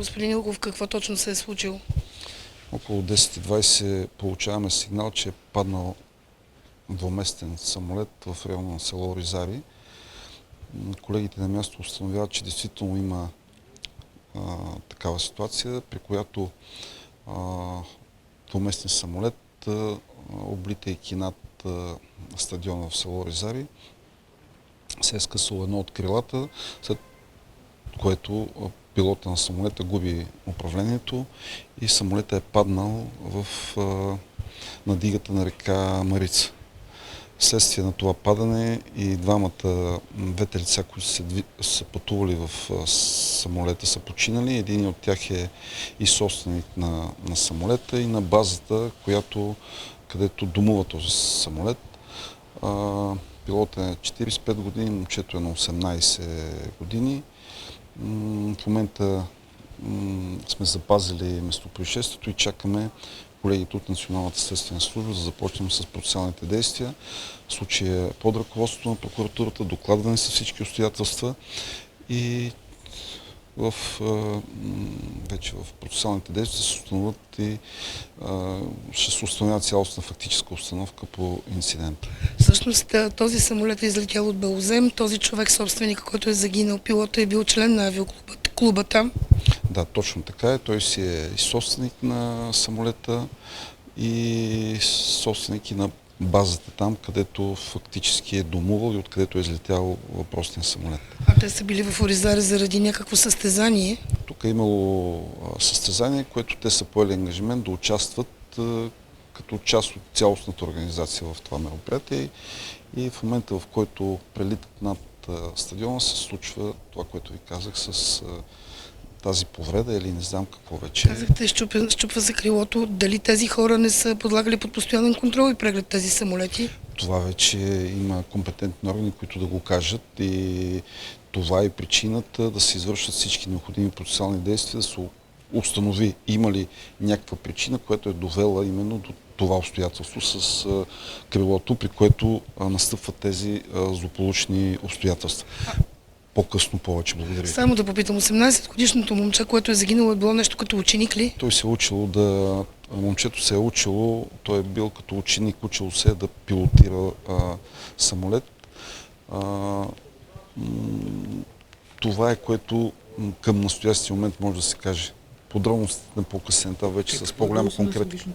Господин Илков, какво точно се е случило? Около 10:20 получаваме сигнал, че е паднал двуместен самолет в района на село Оризари. Колегите на място установяват, че действително има такава ситуация, при която двуместен самолет, облитайки над стадиона в село Оризари, се е скъсало едно от крилата, след което пилота на самолета губи управлението и самолета е паднал в надигата на река Марица. Вследствие на това падане и двете лица, които са пътували в самолета, са починали. Един от тях е и собственик на самолета и на базата, където домува този самолет. Пилотът е на 45 години, момчето е на 18 години. В момента сме запазили местопроизшествието и чакаме колегите от Националната следствена служба да започнем с процесуалните действия. В случая под ръководството на прокуратурата, докладвани са всички обстоятелства и вече в процесуалните действия ще се установява цялостна фактическа установка по инцидента. Всъщност този самолет е излетял от Белозем. Този човек, собственик, който е загинал, пилота е бил член на авиоклуба там. Да, точно така е. Той си е и собственик на самолета и собственик и на базата там, където фактически е домувал и откъдето е излетял въпросния самолет. А те са били в Оризари заради някакво състезание? Тук е имало състезание, което те са поели ангажимент да участват като част от цялостната организация в това мероприятие и в момента, в който прелитат над стадиона, се случва това, което ви казах, с тази повреда или не знам какво вече. Казахте, щупва се крилото. Дали тези хора не са подлагали под постоянен контрол и преглед тези самолети? Това вече има компетентни органи, които да го кажат и това е причината да се извършат всички необходими процесуални действия, да се установи има ли някаква причина, която е довела именно до това обстоятелство с крилото, при което настъпват тези злополучни обстоятелства. По-късно повече. Благодаря. Само да попитам, 18-годишното момче, което е загинало, е било нещо като ученик ли? Той се е учило момчето се е учило, той е бил като ученик, учил се да пилотира самолет. Това е, което към настоящия момент може да се каже. Подробностите на по-късен етап вече с по-голяма конкретика.